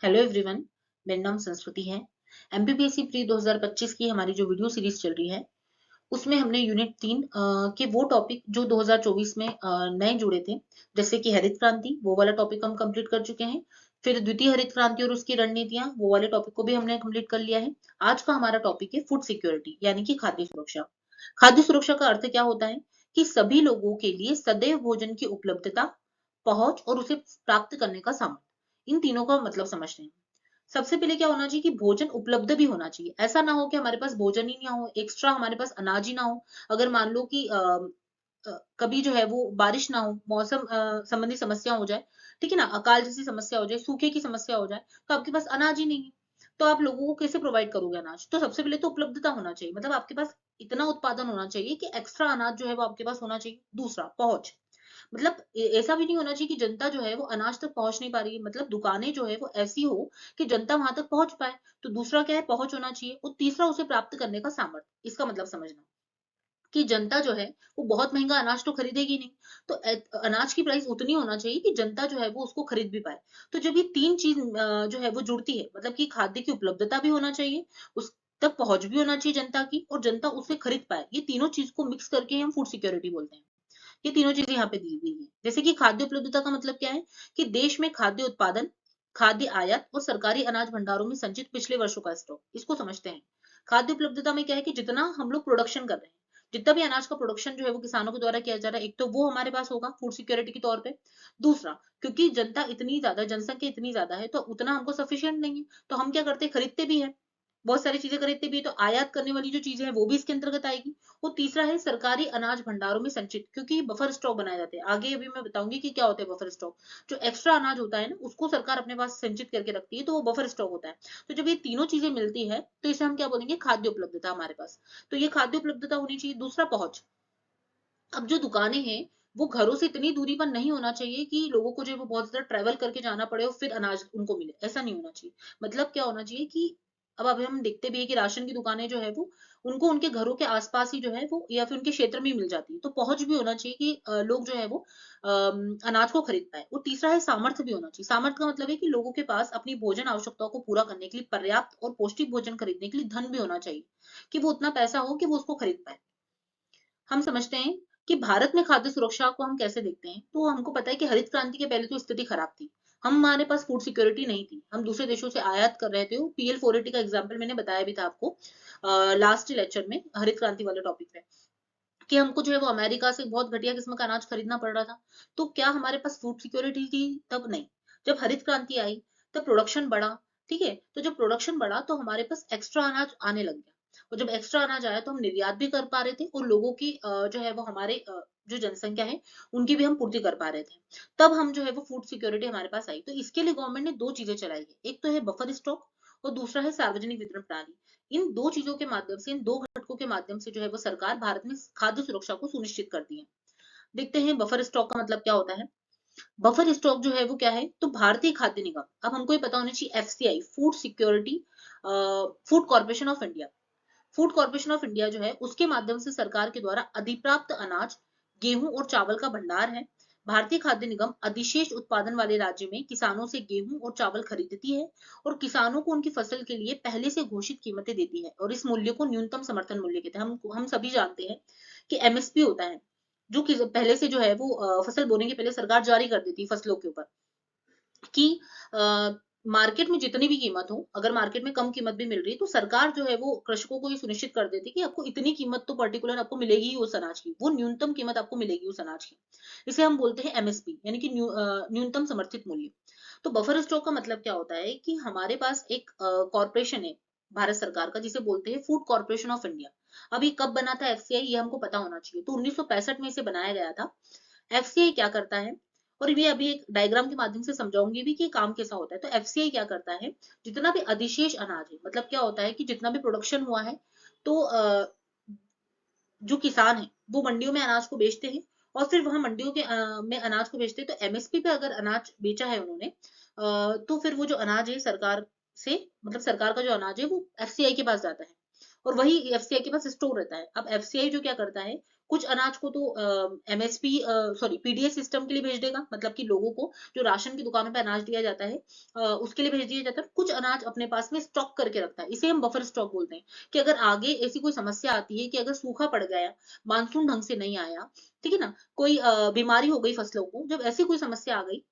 Hello everyone. मेरा नाम संस्कृति है। एमपीपीएससी प्री 2025 की हमारी जो वीडियो सीरीज चल रही है उसमें हमने यूनिट 3 के वो टॉपिक जो 2024 में नए जुड़े थे, जैसे कि हरित क्रांति, वो वाला टॉपिक हम कंप्लीट कर चुके हैं। फिर द्वितीय हरित क्रांति और उसकी रणनीतियां, वो वाले टॉपिक को भी हमने कंप्लीट कर लिया है। आज का हमारा टॉपिक है फूड सिक्योरिटी यानी कि खाद्य सुरक्षा। खाद्य सुरक्षा का अर्थ क्या होता है कि सभी लोगों के लिए सदैव भोजन की उपलब्धता, पहुंच और उसे प्राप्त करने का सामर्थ्य, इन तीनों का मतलब समझते हैं। सबसे पहले क्या होना चाहिए कि भोजन उपलब्ध भी होना चाहिए। ऐसा ना हो कि हमारे पास भोजन ही ना हो, एक्स्ट्रा हमारे पास अनाज ही ना हो। अगर मान लो कि कभी जो है वो बारिश ना हो, मौसम संबंधी समस्या हो जाए, ठीक है ना, अकाल जैसी समस्या हो जाए, सूखे की समस्या हो जाए, तो आपके पास अनाज ही नहीं है, तो आप लोगों को कैसे प्रोवाइड करोगे अनाज? तो सबसे पहले तो उपलब्धता होना चाहिए, मतलब आपके पास इतना उत्पादन होना चाहिए कि एक्स्ट्रा अनाज जो है वो आपके पास होना चाहिए। दूसरा, पहुंच, मतलब ऐसा भी नहीं होना चाहिए कि जनता जो है वो अनाज तक पहुंच नहीं पा रही है, मतलब दुकानें जो है वो ऐसी हो कि जनता वहां तक पहुंच पाए। तो दूसरा क्या है, पहुंच होना चाहिए। और तीसरा, उसे प्राप्त करने का सामर्थ्य। इसका मतलब समझना कि जनता जो है वो बहुत महंगा अनाज तो खरीदेगी नहीं, तो अनाज की प्राइस उतनी होना चाहिए कि जनता जो है वो उसको खरीद भी पाए। तो जब ये तीन चीज जो है वो जुड़ती है, मतलब कि खाद्य की उपलब्धता भी होना चाहिए, उस तक पहुंच भी होना चाहिए जनता की, और जनता उसे खरीद पाए, ये तीनों चीज को मिक्स करके हम फूड सिक्योरिटी बोलते हैं। ये तीनों चीजें यहाँ पे दी हुई हैं। जैसे कि खाद्य उपलब्धता का मतलब क्या है कि देश में खाद्य उत्पादन, खाद्य आयात और सरकारी अनाज भंडारों में संचित पिछले वर्षों का स्टॉक, इसको समझते हैं। खाद्य उपलब्धता में क्या है कि जितना हम लोग प्रोडक्शन कर रहे हैं, जितना भी अनाज का प्रोडक्शन जो है वो किसानों के द्वारा किया जा रहा है, एक तो वो हमारे पास होगा फूड सिक्योरिटी के तौर पे। दूसरा, क्योंकि जनता इतनी ज्यादा, जनसंख्या इतनी ज्यादा है, तो उतना हमको सफिशिएंट नहीं है, तो हम क्या करते हैं, खरीदते भी है, बहुत सारी चीजें खरीदते भी है, तो आयात करने वाली जो चीजें हैं वो भी इसके अंतर्गत आएगी। और तीसरा है सरकारी अनाज भंडारों में संचित, क्योंकि बफर स्टॉक बनाए जाते हैं। आगे अभी मैं बताऊंगी कि क्या होता है बफर स्टॉक। जो एक्स्ट्रा अनाज होता है ना, उसको सरकार अपने पास संचित करके रखती है, तो वो बफर स्टॉक होता है। तो जब ये तीनों चीजें मिलती है तो इसे हम क्या बोलेंगे, खाद्य उपलब्धता हमारे पास। तो ये खाद्य उपलब्धता होनी चाहिए। दूसरा, पहुंच। अब जो दुकानें हैं वो घरों से इतनी दूरी पर नहीं होना चाहिए कि लोगों को जो है वो बहुत ज्यादा ट्रेवल करके जाना पड़े और फिर अनाज उनको मिले, ऐसा नहीं होना चाहिए। मतलब क्या होना चाहिए कि अब अभी हम देखते भी है कि राशन की दुकानें जो है वो उनको उनके घरों के आसपास ही जो है वो, या फिर उनके क्षेत्र में ही मिल जाती है। तो पहुंच भी होना चाहिए कि लोग जो है वो अनाज को खरीद पाए। और तीसरा है सामर्थ्य भी होना चाहिए। सामर्थ्य का मतलब है कि लोगों के पास अपनी भोजन आवश्यकताओं को पूरा करने के लिए पर्याप्त और पौष्टिक भोजन खरीदने के लिए धन भी होना चाहिए, कि वो उतना पैसा हो कि वो उसको खरीद पाए। हम समझते हैं कि भारत में खाद्य सुरक्षा को हम कैसे देखते हैं, तो हमको पता है कि हरित क्रांति के पहले तो स्थिति खराब थी। हमारे पास फूड सिक्योरिटी नहीं थी, हम दूसरे देशों से आयात कर रहे थे। पीएल 480 का एग्जाम्पल मैंने बताया भी था आपको लास्ट लेक्चर में, हरित क्रांति वाले टॉपिक पे, कि हमको जो है वो अमेरिका से बहुत घटिया किस्म का अनाज खरीदना पड़ रहा था। तो क्या हमारे पास फूड सिक्योरिटी थी? तब नहीं। जब हरित क्रांति आई तब प्रोडक्शन बढ़ा, ठीक है, तो जब प्रोडक्शन बढ़ा तो हमारे पास एक्स्ट्रा अनाज आने लग गया। और जब एक्स्ट्रा अनाज आया तो हम निर्यात भी कर पा रहे थे, और लोगों की जो है वो हमारे जो जनसंख्या है उनकी भी हम पूर्ति कर पा रहे थे। तब हम जो है वो फूड सिक्योरिटी हमारे पास आई। तो इसके लिए गवर्नमेंट ने दो चीजें चलाई है, एक तो है बफर स्टॉक और दूसरा है सार्वजनिक वितरण प्रणाली। इन दो चीजों के माध्यम से, इन दो घटकों के माध्यम से जो है वो सरकार भारत में खाद्य सुरक्षा को सुनिश्चित करती है। देखते हैं बफर स्टॉक का मतलब क्या होता है। बफर स्टॉक जो है वो क्या है, तो भारतीय खाद्य निगम, अब हमको ये पता होना चाहिए, FCI, food security, food corporation of India, food corporation of India जो है उसके माध्यम से सरकार के द्वारा अधिप्राप्त अनाज, गेहूं और चावल का भंडार है। भारतीय खाद्य निगम अधिशेष उत्पादन वाले राज्य में किसानों से गेहूं और चावल खरीदती है, और किसानों को उनकी फसल के लिए पहले से घोषित कीमतें देती है, और इस मूल्य को न्यूनतम समर्थन मूल्य कहते हैं। हम सभी जानते हैं कि एमएसपी होता है, जो कि पहले से जो है वो फसल बोने के पहले सरकार जारी कर देती है फसलों के ऊपर, कि मार्केट में जितनी भी कीमत हो, अगर मार्केट में कम कीमत भी मिल रही है तो सरकार जो है वो कृषकों को ये सुनिश्चित कर देती है कि आपको इतनी कीमत तो पर्टिकुलर आपको मिलेगी ही उस अनाज की, वो न्यूनतम कीमत आपको मिलेगी उस अनाज की। इसे हम बोलते हैं एमएसपी, यानी कि न्यूनतम समर्थित मूल्य। तो बफर स्टॉक का मतलब क्या होता है कि हमारे पास एक कॉर्पोरेशन है भारत सरकार का, जिसे बोलते हैं फूड कॉर्पोरेशन ऑफ इंडिया। अभी कब बना था एफसीआई, ये हमको पता होना चाहिए। तो 1965 में इसे बनाया गया था। एफसीआई क्या करता है, और ये अभी एक डायग्राम के माध्यम से समझाऊंगी भी कि काम कैसा होता है। तो एफसीआई क्या करता है, जितना भी अधिशेष अनाज है, मतलब क्या होता है कि जितना भी प्रोडक्शन हुआ है, तो जो किसान है वो मंडियों में अनाज को बेचते हैं, और फिर वहां मंडियों के में अनाज को बेचते हैं। तो एमएसपी पे अगर अनाज बेचा है उन्होंने, तो फिर वो जो अनाज है सरकार से, मतलब सरकार का जो अनाज है वो एफसीआई के पास जाता है, और वही एफसीआई के पास स्टोर रहता है। अब एफसीआई जो क्या करता है, कुछ अनाज को तो एमएसपी सॉरी पीडीएस सिस्टम के लिए भेज देगा, मतलब कि लोगों को जो राशन की दुकानों पे अनाज दिया जाता है उसके लिए भेज दिया जाता है। कुछ अनाज अपने पास में स्टॉक करके रखता है, इसे हम बफर स्टॉक बोलते हैं। कि अगर आगे ऐसी कोई समस्या आती है कि अगर सूखा पड़ गया, मानसून ढंग से नहीं आया, ठीक है ना, कोई बीमारी हो गई फसलों को, जब ऐसी कोई समस्या आ गई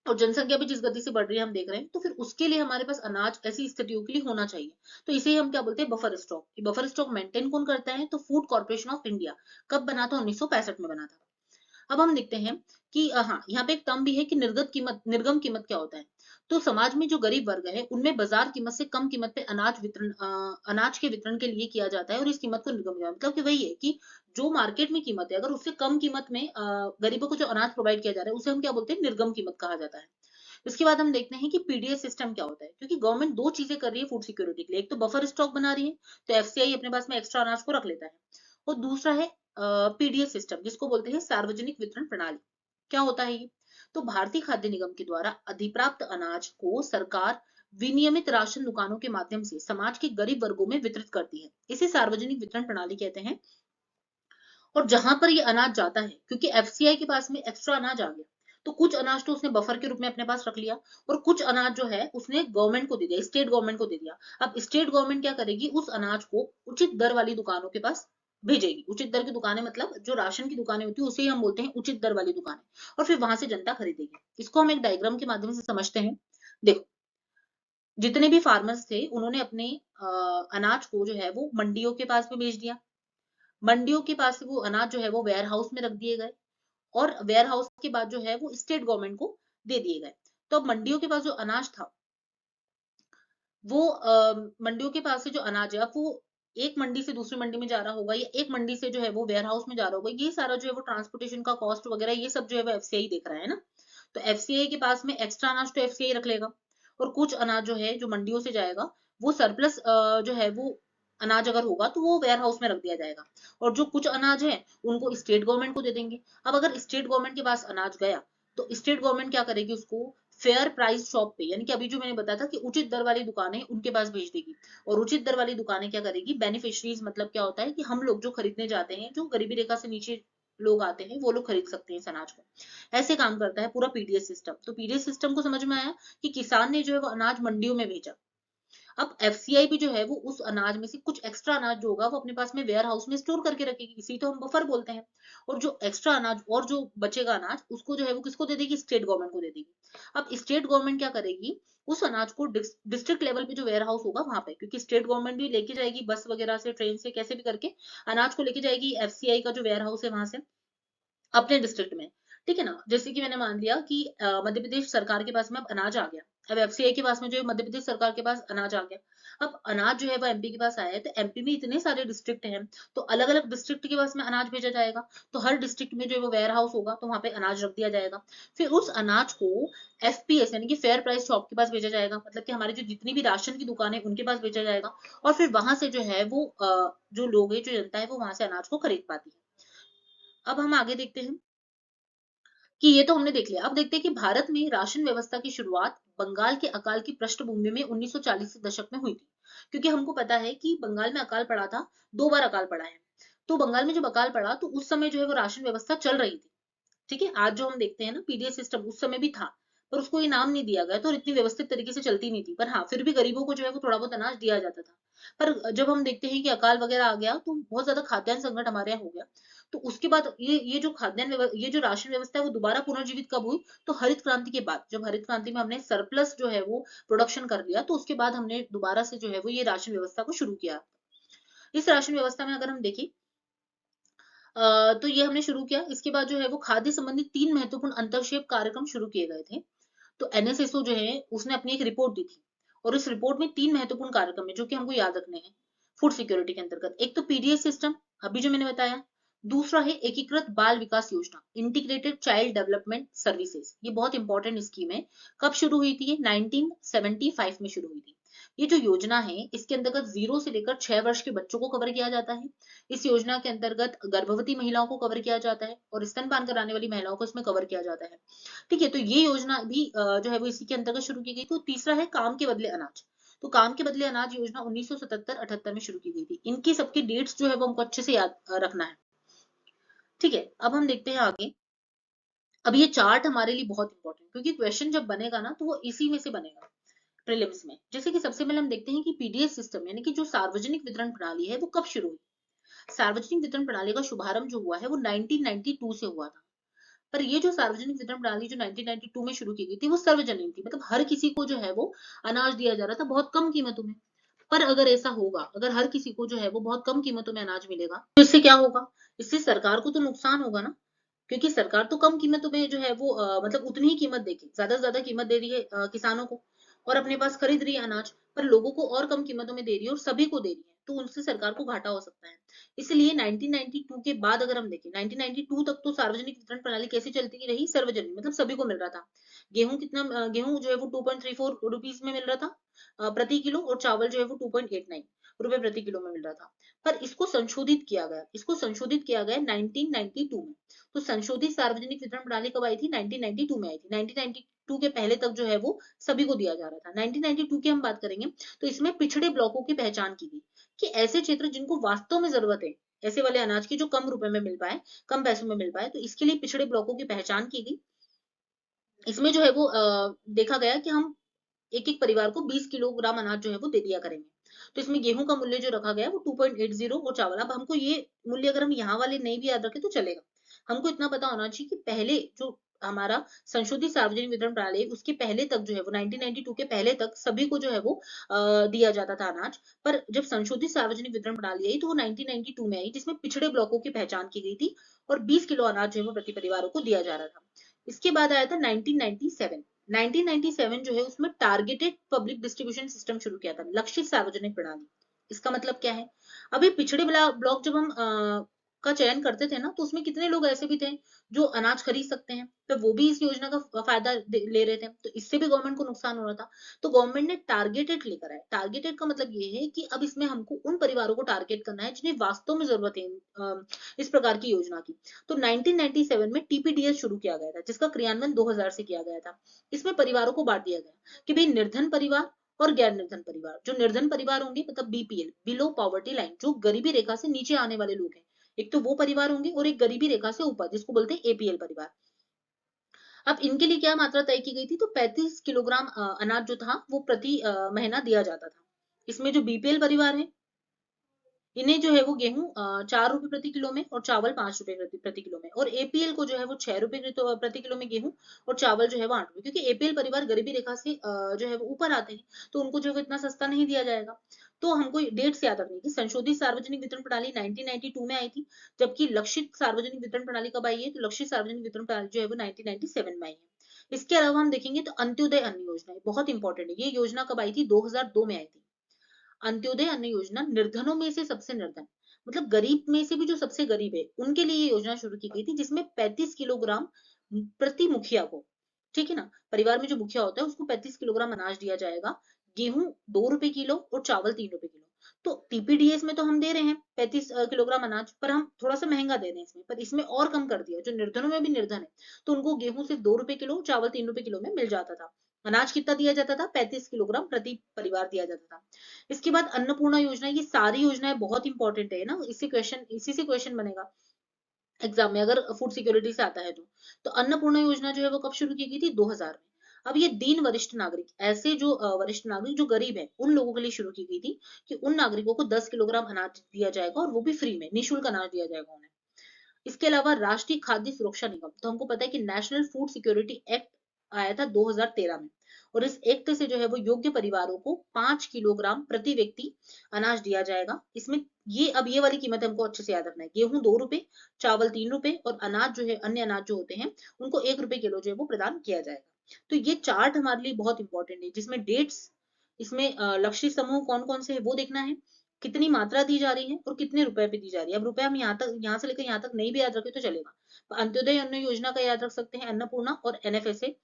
और जनसंख्या भी जिस गति से बढ़ रही है हम देख रहे हैं, तो फिर उसके लिए हमारे पास अनाज ऐसी स्थितियों के लिए होना चाहिए। तो इसे ही हम क्या बोलते हैं, buffer stock. Buffer stock maintain कौन करता है, तो फूड कॉर्पोरेशन ऑफ इंडिया। कब बना था, 1965 में बना था। अब हम देखते हैं कि हाँ, यहाँ पे एक टर्म भी है कि निर्गत कीमत, निर्गम कीमत क्या होता है। तो समाज में जो गरीब वर्ग है उनमें बाजार कीमत से कम कीमत पे अनाज वितरण, अनाज के वितरण के लिए किया जाता है, और इस कीमत को निर्गम कीमत, मतलब कि वही है कि जो मार्केट में कीमत है, अगर उससे कम कीमत में गरीबों को जो अनाज प्रोवाइड किया जा रहा है, उसे हम क्या बोलते हैं, निर्गम कीमत कहा जाता है। इसके बाद हम देखते हैं कि पीडीएस सिस्टम क्या होता है, क्योंकि गवर्नमेंट दो चीजें कर रही है फूड सिक्योरिटी के लिए। एक तो बफर स्टॉक बना रही है, तो एफसीआई अपने पास में एक्स्ट्रा अनाज को रख लेता है, और दूसरा है पीडीएस सिस्टम, जिसको बोलते हैं सार्वजनिक वितरण प्रणाली। क्या होता है ये, तो भारतीय खाद्य निगम के द्वारा अधिप्राप्त अनाज को सरकार विनियमित राशन दुकानों के माध्यम से समाज के गरीब वर्गों में वितरित करती है। इसे सार्वजनिक वितरण प्रणाली कहते हैं। और जहां पर ये अनाज जाता है, क्योंकि एफसीआई के पास में एक्स्ट्रा अनाज आ गया, तो कुछ अनाज तो उसने बफर के रूप में अपने पास रख लिया, और कुछ अनाज जो है उसने गवर्नमेंट को दे दिया, स्टेट गवर्नमेंट को दे दिया। अब स्टेट गवर्नमेंट क्या करेगी, उस अनाज को उचित दर वाली दुकानों के पास भेजेगी। उचित दर की दुकानें मतलब जो राशन की दुकानें होती है उसे ही हम बोलते हैं उचित दर वाली दुकानें, और फिर वहां से जनता खरीदेगी। इसको हम एक डायग्राम के माध्यम से समझते हैं। देखो, जितने भी फार्मर्स थे उन्होंने अपने अनाज को जो है वो मंडियों के पास में भेज दिया। मंडियों के पास से वो अनाज जो है वो वेयर हाउस में रख दिए गए, और वेयर हाउस के बाद जो है वो स्टेट गवर्नमेंट को दे दिए गए। तो अब मंडियों के पास जो अनाज था, वो मंडियों के पास से जो अनाज है, अब वो एक मंडी से दूसरी मंडी में जा रहा होगा, या एक मंडी से जो है वो वेयर हाउस में जा रहा होगा, ये सारा जो है वो ट्रांसपोर्टेशन का कॉस्ट वगैरह ये सब जो है वो एफसीआई देख रहा है ना। तो एफसीआई के पास में एक्स्ट्रा अनाज तो एफसीआई रख लेगा, और कुछ अनाज जो है जो मंडियों से जाएगा, वो सरप्लस जो है वो अनाज अगर होगा तो वो वेयर हाउस में रख दिया जाएगा, और जो कुछ अनाज है उनको स्टेट गवर्नमेंट को दे देंगे। अब अगर स्टेट गवर्नमेंट के पास अनाज गया, तो स्टेट गवर्नमेंट क्या करेगी, उसको फेयर प्राइस शॉप पे, यानी कि अभी जो मैंने बताया था कि उचित दर वाली दुकानें उनके पास भेज देगी। और उचित दर वाली दुकानें क्या करेगी, बेनिफिशियरीज, मतलब क्या होता है कि हम लोग जो खरीदने जाते हैं, जो गरीबी रेखा से नीचे लोग आते हैं, वो लोग खरीद सकते हैं इस अनाज को। ऐसे काम करता है पूरा पीडीएस सिस्टम। तो पीडीएस सिस्टम को समझ में आया कि किसान ने जो है वो अनाज मंडियों में भेजा। अब एफसीआई भी जो है वो उस अनाज में से कुछ एक्स्ट्रा अनाज जो होगा वो अपने पास में वेयर हाउस में स्टोर करके रखेगी, इसी तो हम बफर बोलते हैं। और जो एक्स्ट्रा अनाज और जो बचेगा अनाज, उसको जो है वो किसको दे देगी, स्टेट गवर्नमेंट को दे देगी। अब स्टेट गवर्नमेंट क्या करेगी, उस अनाज को डिस्ट्रिक्ट लेवल पे जो वेयर हाउस होगा वहां पे, क्योंकि स्टेट गवर्नमेंट भी लेके जाएगी बस वगैरह से, ट्रेन से, कैसे भी करके अनाज को लेके जाएगी एफसीआई का जो वेयर हाउस है वहां से अपने डिस्ट्रिक्ट में। ठीक है ना, जैसे कि मैंने मान लिया कि मध्य प्रदेश सरकार के पास में अब अनाज आ गया। अब एफसीआई के पास में जो है मध्य प्रदेश सरकार के पास अनाज आ गया। अब अनाज जो है वो एमपी के पास आया है, तो एमपी में इतने सारे डिस्ट्रिक्ट हैं, तो अलग अलग डिस्ट्रिक्ट के पास में अनाज भेजा जाएगा। तो हर डिस्ट्रिक्ट में जो है वो वेयर हाउस होगा, तो वहां पे अनाज रख दिया जाएगा। फिर उस अनाज को एफपीएस यानी कि फेयर प्राइस शॉप के पास भेजा जाएगा, मतलब कि हमारी जो जितनी भी राशन की दुकान है उनके पास भेजा जाएगा। और फिर वहां से जो है वो जो लोग है, जो जनता है, वो वहां से अनाज को खरीद पाती है। अब हम आगे देखते हैं कि ये तो हमने देख लिया। अब देखते हैं कि भारत में राशन व्यवस्था की शुरुआत बंगाल के अकाल की पृष्ठभूमि में 1940 के दशक में हुई थी। क्योंकि हमको पता है कि बंगाल में अकाल पड़ा था, 2 बार अकाल पड़ा है। तो बंगाल में जब अकाल पड़ा तो उस समय जो है वो राशन व्यवस्था चल रही थी। ठीक है, आज जो हम देखते हैं ना पीडीएस सिस्टम, उस समय भी था, पर उसको ये नाम नहीं दिया गया, तो इतनी व्यवस्थित तरीके से चलती नहीं थी। पर हाँ, फिर भी गरीबों को जो है वो थोड़ा बहुत अनाज दिया जाता था। पर जब हम देखते हैं कि अकाल वगैरह आ गया, तो बहुत ज्यादा खाद्यान्न संकट हमारे यहाँ हो गया। तो उसके बाद ये जो ये जो राशन व्यवस्था है वो दोबारा पुनर्जीवित कब हुई, तो हरित क्रांति के बाद। जब हरित क्रांति में हमने सरप्लस जो है वो प्रोडक्शन कर लिया, तो उसके बाद हमने दोबारा से जो है वो ये राशन व्यवस्था को शुरू किया। इस राशन व्यवस्था में अगर हम देखें, तो ये हमने शुरू किया। इसके बाद जो है वो खाद्य संबंधी 3 महत्वपूर्ण अंतक्षेप कार्यक्रम शुरू किए गए थे। तो एनएसएसओ जो है उसने अपनी एक रिपोर्ट दी थी, और इस रिपोर्ट में 3 महत्वपूर्ण कार्यक्रम है जो कि हमको याद रखने हैं फूड सिक्योरिटी के अंतर्गत। एक तो पीडीएस सिस्टम, अभी जो मैंने बताया। दूसरा है एकीकृत बाल विकास योजना, इंटीग्रेटेड चाइल्ड डेवलपमेंट सर्विसेज। ये बहुत इंपॉर्टेंट स्कीम है। कब शुरू हुई थी, ये 1975 में शुरू हुई थी। ये जो योजना है इसके अंतर्गत 0 से लेकर 6 वर्ष के बच्चों को कवर किया जाता है। इस योजना के अंतर्गत गर्भवती महिलाओं को कवर किया जाता है, और स्तनपान कराने वाली महिलाओं को इसमें कवर किया जाता है। ठीक है, तो ये योजना भी जो है वो इसी के अंतर्गत शुरू की गई। तो तीसरा है काम के बदले अनाज। तो काम के बदले अनाज योजना 1977-78 में शुरू की गई थी। इनकी सबकी डेट्स जो है वो हमको अच्छे से याद रखना है। ठीक है, अब हम देखते हैं आगे। अब ये चार्ट हमारे लिए बहुत इंपॉर्टेंट, क्योंकि क्वेश्चन जब बनेगा ना तो वो इसी में से बनेगा प्रीलिम्स में। जैसे कि सबसे पहले हम देखते हैं कि पीडीएस सिस्टम यानी कि जो सार्वजनिक वितरण प्रणाली है वो कब शुरू हुई। सार्वजनिक वितरण प्रणाली का शुभारंभ जो हुआ है वो 1992 से हुआ था। पर ये जो सार्वजनिक वितरण प्रणाली जो 1992 में शुरू की गई थी वो सार्वजनिक थी, मतलब हर किसी को जो है वो अनाज दिया जा रहा था बहुत कम कीमतों में। पर अगर ऐसा होगा, अगर हर किसी को जो है वो बहुत कम कीमतों में अनाज मिलेगा तो इससे क्या होगा, इससे सरकार को तो नुकसान होगा ना, क्योंकि सरकार तो कम कीमतों में जो है वो मतलब उतनी ही कीमत देगी, ज्यादा से ज्यादा कीमत दे रही है किसानों को और अपने पास खरीद रही है अनाज, पर लोगों को और कम कीमतों में दे रही है और सभी को दे रही है, तो उनसे सरकार को घाटा हो सकता है। इसलिए 1992 के बाद अगर हम देखें, 1992 तक तो सार्वजनिक वितरण प्रणाली कैसी चलती रही, सार्वजनिक मतलब सभी को मिल रहा था। गेहूं कितना गेहूं जो है वो 2.34 रुपीज में मिल रहा था प्रति किलो, और चावल जो है वो 2.89 रुपए प्रति किलो में मिल रहा था। पर इसको संशोधित किया गया, इसको संशोधित किया गया 1992 में। तो संशोधित सार्वजनिक वितरण प्रणाली कब आई थी, 1992 में आई थी। 1992 के पहले तक जो है वो सभी को दिया जा रहा था। 1992 की हम बात करेंगे तो इसमें पिछड़े ब्लॉकों की पहचान की गई, कि ऐसे क्षेत्र जिनको वास्तव में जरूरत है ऐसे वाले अनाज की, जो कम रुपए में मिल पाए, कम पैसों में मिल पाए, तो इसके लिए पिछड़े ब्लॉकों की पहचान की गई। इसमें जो है वो देखा गया कि हम एक एक परिवार को 20 किलोग्राम अनाज जो है वो दे दिया करेंगे। तो इसमें गेहूं का मूल्य जो रखा गया है वो 2.80 और चावल, अब हमको ये मूल्य अगर हम यहाँ वाले नहीं भी याद रखें तो चलेगा। हमको इतना पता होना चाहिए कि पहले जो हमारा संशोधित सार्वजनिक वितरण प्रणाली है उसके पहले तक जो है वो 1992 के पहले तक सभी को जो है वो दिया जाता था अनाज। पर जब संशोधित सार्वजनिक वितरण प्रणाली आई तो वो 1992 में आई, जिसमें पिछड़े ब्लॉकों की पहचान की गई थी और 20 किलो अनाज जो है वो प्रति परिवारों को दिया जा रहा था। इसके बाद आया था 1997। 1997 जो है उसमें टारगेटेड पब्लिक डिस्ट्रीब्यूशन सिस्टम शुरू किया था, लक्षित सार्वजनिक प्रणाली। इसका मतलब क्या है, अभी पिछड़े ब्लॉक जब हम का चयन करते थे ना तो उसमें कितने लोग ऐसे भी थे जो अनाज खरीद सकते हैं, तो वो भी इस योजना का फायदा ले रहे थे, तो इससे भी गवर्नमेंट को नुकसान हो रहा था। तो गवर्नमेंट ने टारगेटेड लेकर आया। टारगेटेड का मतलब ये है कि अब इसमें हमको उन परिवारों को टारगेट करना है जिन्हें वास्तव में जरूरत है इस प्रकार की योजना की। तो 1997 में टीपीडीएस शुरू किया गया था, जिसका क्रियान्वयन 2000 से किया गया था। इसमें परिवारों को बांट दिया गया कि भाई निर्धन परिवार और गैर निर्धन परिवार। जो निर्धन परिवार होंगे मतलब बीपीएल, बिलो पॉवर्टी लाइन, जो गरीबी रेखा से नीचे आने वाले लोग हैं, एक तो वो परिवार होंगे और एक गरीबी रेखा से ऊपर जिसको बोलते हैं एपीएल परिवार। अब इनके लिए क्या मात्रा तय की गई थी, तो 35 किलोग्राम अनाज जो था वो प्रति महीना दिया जाता था। इसमें जो बीपीएल परिवार है इन्हें जो है वो गेहूं 4 रुपए प्रति किलो में और चावल 5 रुपए प्रति किलो में, और एपीएल को जो है वो 6 रुपए प्रति किलो में गेहूं और चावल जो है वो 8 रुपए, क्योंकि एपीएल परिवार गरीबी रेखा से जो है वो ऊपर आते हैं, तो उनको जो है वो इतना सस्ता नहीं दिया जाएगा। तो हमको डेट्स याद रखनी है कि संशोधित सार्वजनिक वितरण प्रणाली 1992 में आई थी, जबकि लक्षित सार्वजनिक वितरण प्रणाली कब आई है, तो लक्षित सार्वजनिक वितरण प्रणाली जो है वो 1997 में आई है। इसके अलावा हम देखेंगे तो अंत्योदय अन्न योजना बहुत इंपॉर्टेंट है। ये योजना कब आई थी, 2002 में आई थी। अंत्योदय अन्न योजना निर्धनों में से सबसे निर्धन, मतलब गरीब में से भी जो सबसे गरीब है उनके लिए ये योजना शुरू की गई थी, जिसमें 35 किलोग्राम प्रति मुखिया को, ठीक है ना, परिवार में जो मुखिया होता है उसको 35 किलोग्राम अनाज दिया जाएगा। गेहूं 2 रुपए किलो और चावल 3 रुपए किलो। तो टीपीडीएस में तो हम दे रहे हैं 35 किलोग्राम अनाज, पर हम थोड़ा सा महंगा दे रहे हैं इसमें, पर इसमें और कम कर दिया, जो निर्धनों में भी निर्धन है तो उनको गेहूं सिर्फ 2 रुपए किलो, चावल 3 रुपए किलो में मिल जाता था। अनाज कितना दिया जाता था, 35 किलोग्राम प्रति परिवार दिया जाता था। इसके बाद अन्नपूर्णा योजना, ये सारी योजनाएं बहुत इंपॉर्टेंट है ना, इसी से क्वेश्चन बनेगा एग्जाम में अगर फूड सिक्योरिटी से आता है तो अन्नपूर्णा योजना जो है वो कब शुरू की गई थी, 2000 में। अब ये दीन वरिष्ठ नागरिक, ऐसे जो वरिष्ठ नागरिक जो गरीब है उन लोगों के लिए शुरू की गई थी, कि उन नागरिकों को 10 किलोग्राम अनाज दिया जाएगा और वो भी फ्री में, निःशुल्क अनाज दिया जाएगा उन्हें। इसके अलावा राष्ट्रीय खाद्य सुरक्षा निगम, तो हमको पता है कि नेशनल फूड सिक्योरिटी एक्ट आया था 2013 में, और इस एक्ट से जो है वो योग्य परिवारों को 5 किलोग्राम प्रति व्यक्ति अनाज दिया जाएगा। इसमें ये वाली कीमत हमको अच्छे से याद रखना है, गेहूं 2 रुपए, चावल 3 रुपए, और अनाज जो है अन्य अनाज जो होते हैं उनको 1 रुपए किलो जो है वो प्रदान किया जाएगा। तो ये चार्ट हमारे लिए बहुत इंपॉर्टेंट है, जिसमें डेट्स, इसमें लक्षित समूह कौन कौन से है वो देखना है, कितनी मात्रा दी जा रही है और कितने रुपए पे दी जा रही है। अब रुपए हम यहाँ से लेकर यहाँ तक नहीं भी याद रखे तो चलेगा। अंत्योदय अन्न योजना का याद रख सकते हैं, अन्नपूर्णा और एनएफएसए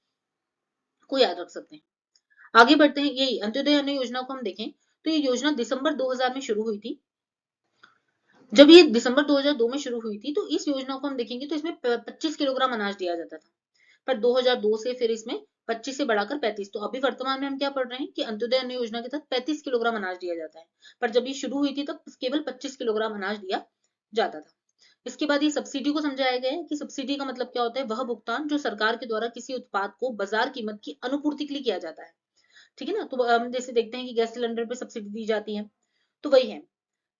को याद रख सकते हैं। आगे बढ़ते हैं, यही अंत्योदय अन्न योजना को हम देखें तो ये योजना दिसंबर 2000 में शुरू हुई थी। जब ये दिसंबर 2002 में शुरू हुई थी तो इस योजना को हम देखेंगे तो इसमें 25 किलोग्राम अनाज दिया जाता था, पर 2002 से फिर इसमें 25 से बढ़ाकर 35। तो अभी वर्तमान में हम क्या पढ़ रहे हैं कि अंत्योदय अन्न योजना के तहत 35 किलोग्राम अनाज दिया जाता है, पर जब ये शुरू हुई थी तब केवल 25 किलोग्राम अनाज दिया जाता था। इसके बाद ये सब्सिडी को समझाया गया है कि सब्सिडी का मतलब क्या होता है, वह भुगतान जो सरकार के द्वारा किसी उत्पाद को बाजार कीमत की अनुपूर्ति के लिए किया जाता है। ठीक है ना, तो हम जैसे देखते हैं कि गैस सिलेंडर पे सब्सिडी दी जाती है, तो वही है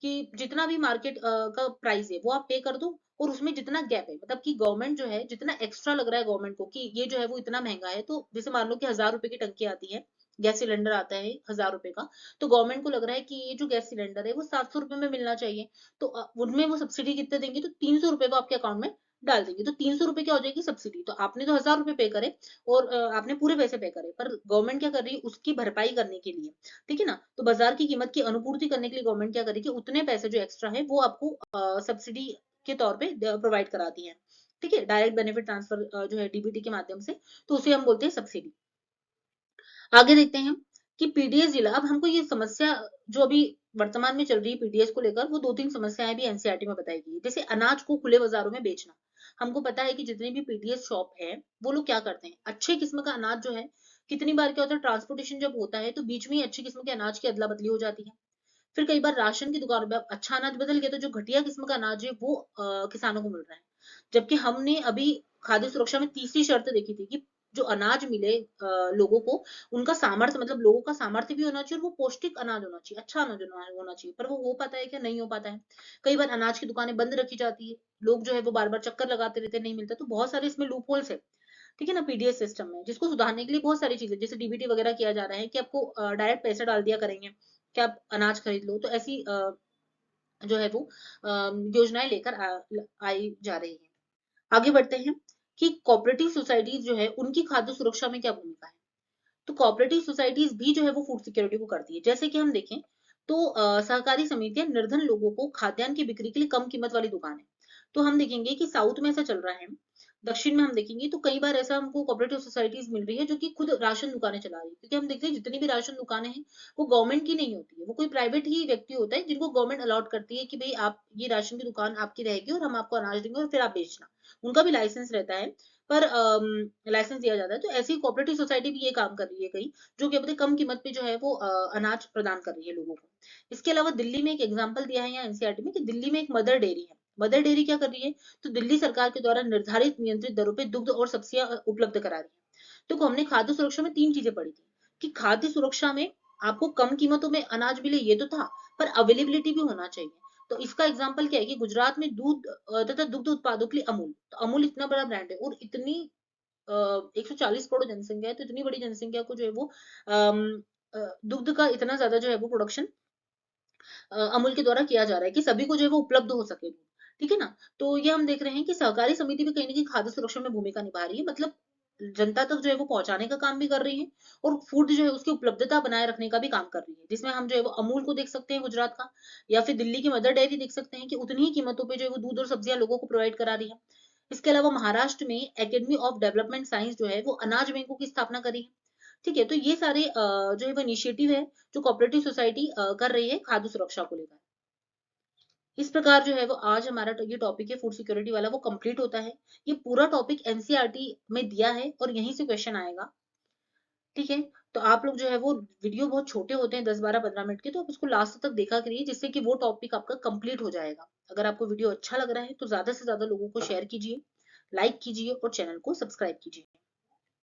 कि जितना भी मार्केट का प्राइस है वो आप पे कर दो, और उसमें जितना गैप है, मतलब कि गवर्नमेंट जो है जितना एक्स्ट्रा लग रहा है गवर्नमेंट को कि ये जो है वो इतना महंगा है, तो जैसे मान लो कि 1000 रुपए की टंकी आती है, गैस सिलेंडर आता है 1000 रुपए का, तो गवर्नमेंट को लग रहा है कि ये जो गैस सिलेंडर है वो 700 रुपए में मिलना चाहिए, तो उनमें वो सब्सिडी कितने देंगे, तो 300 रुपए वो आपके अकाउंट में डाल देंगे, तो 300 रुपए क्या हो जाएगी सब्सिडी, तो आपने तो 1000 रुपए पे करे, और आपने पूरे पैसे पे करे, पर गवर्नमेंट क्या कर रही है उसकी भरपाई करने के लिए, ठीक है ना, तो बाजार की कीमत की अनुपूर्ति करने के लिए गवर्नमेंट क्या करेगी, उतने पैसे जो एक्स्ट्रा है वो आपको सब्सिडी के तौर पे प्रोवाइड कराती है। ठीक है, डायरेक्ट बेनिफिट ट्रांसफर जो है डीबीटी के माध्यम से, तो उसे हम बोलते हैं सब्सिडी। आगे देखते हैं कि पीडीएस जिला, अब हमको ये समस्या जो अभी वर्तमान में चल रही है पीडीएस को लेकर, वो दो तीन समस्याएं भी एनसीईआरटी में बताई गई है, जैसे अनाज को खुले बाजारों में बेचना। हमको पता है कि जितने भी पीडीएस शॉप है वो लोग क्या करते हैं, अच्छे किस्म का अनाज जो है, कितनी बार क्या होता है ट्रांसपोर्टेशन जब होता है तो बीच में ही अच्छी किस्म के अनाज की अदला बदली हो जाती है। फिर कई बार राशन की दुकान पे अब अच्छा अनाज बदल गया, तो जो घटिया किस्म का अनाज है वो किसानों को मिल रहा है। जबकि हमने अभी खाद्य सुरक्षा में तीसरी शर्त देखी थी कि जो अनाज मिले लोगों को, उनका सामर्थ्य, मतलब लोगों का सामर्थ्य भी होना चाहिए और वो पौष्टिक अनाज होना चाहिए, अच्छा अनाज होना चाहिए, पर वो हो पाता है क्या, नहीं हो पाता है। कई बार अनाज की दुकानें बंद रखी जाती है, लोग जो है वो बार बार चक्कर लगाते रहते हैं, नहीं मिलता, तो बहुत सारे इसमें लूप होल्स है। ठीक है ना, पीडीएस सिस्टम में जिसको सुधारने के लिए बहुत सारी चीजें, जैसे डीबीटी वगैरह किया जा रहा है कि आपको डायरेक्ट पैसे डाल दिया करेंगे कि आप अनाज खरीद लो, तो ऐसी जो है वो योजनाएं लेकर आई जा रही है। आगे बढ़ते हैं कि कोऑपरेटिव सोसाइटीज जो है उनकी खाद्य सुरक्षा में क्या भूमिका है। तो कोऑपरेटिव सोसाइटीज भी जो है वो फूड सिक्योरिटी को करती है, जैसे कि हम देखें तो सहकारी समितियां निर्धन लोगों को खाद्यान्न की बिक्री के लिए कम कीमत वाली दुकान है। तो हम देखेंगे कि साउथ में ऐसा चल रहा है, दक्षिण में हम देखेंगे तो कई बार ऐसा हमको कोऑपरेटिव सोसाइटीज मिल रही है जो कि खुद राशन दुकानें चला रही है, क्योंकि हम देखते हैं जितनी भी राशन दुकानें हैं वो गवर्नमेंट की नहीं होती है, वो कोई प्राइवेट ही व्यक्ति होता है जिनको गवर्नमेंट अलॉट करती है कि भाई आप ये राशन की दुकान आपकी रहेगी और हम आपको अनाज देंगे और फिर आप बेचना। उनका भी लाइसेंस रहता है, पर लाइसेंस दिया जाता है, तो ऐसी कोऑपरेटिव सोसाइटी भी ये काम कर रही है कहीं, जो कि अपने कम कीमत पे जो है वो अनाज प्रदान कर रही है लोगों को। इसके अलावा दिल्ली में एक एग्जाम्पल दिया है यहाँ एनसीईआरटी में कि दिल्ली में एक मदर डेयरी है। मदर डेयरी क्या कर रही है, तो दिल्ली सरकार के द्वारा निर्धारित नियंत्रित दरों पे दुग्ध और सब्जियां उपलब्ध करा रही है। तो हमने खाद्य सुरक्षा में तीन चीजें पढ़ी थी कि खाद्य सुरक्षा में आपको कम कीमतों में अनाज मिले ये तो था, पर अवेलेबिलिटी भी होना चाहिए। तो इसका एग्जाम्पल क्या है कि गुजरात में दूध तथा दुग्ध उत्पादों के लिए अमूल, तो अमूल इतना बड़ा ब्रांड है और इतनी 140 करोड़ जनसंख्या है, तो इतनी बड़ी जनसंख्या को जो है वो दुग्ध का इतना ज्यादा जो है वो प्रोडक्शन अमूल के द्वारा किया जा रहा है कि सभी को जो है वो उपलब्ध हो सके। ठीक है ना, तो ये हम देख रहे हैं कि सहकारी समिति भी कहीं ना कहीं खाद्य सुरक्षा में भूमिका निभा रही है, मतलब जनता तक जो है वो पहुंचाने का काम भी कर रही है और फूड जो है उसकी उपलब्धता बनाए रखने का भी काम कर रही है, जिसमें हम जो है वो अमूल को देख सकते हैं गुजरात का, या फिर दिल्ली की मदर डेयरी देख सकते हैं कि उतनी ही कीमतों पे जो है वो दूध और सब्जियां लोगों को प्रोवाइड करा रही है। इसके अलावा महाराष्ट्र में एकेडमी ऑफ डेवलपमेंट साइंस जो है वो अनाज बैंकों की स्थापना करी है। ठीक है, तो ये सारे जो है वो इनिशिएटिव है जो कोऑपरेटिव सोसाइटी कर रही है खाद्य सुरक्षा को लेकर। इस प्रकार जो है वो आज हमारा ये टॉपिक है फूड सिक्योरिटी वाला वो कंप्लीट होता है। ये पूरा टॉपिक एनसीईआरटी में दिया है और यहीं से क्वेश्चन आएगा। ठीक है, तो आप लोग जो है वो वीडियो बहुत छोटे होते हैं 10 12 15 मिनट के, तो आप उसको लास्ट तक देखा करिए जिससे कि वो टॉपिक आपका कंप्लीट हो जाएगा। अगर आपको वीडियो अच्छा लग रहा है तो ज्यादा से ज्यादा लोगों को शेयर कीजिए, लाइक कीजिए और चैनल को सब्सक्राइब कीजिए।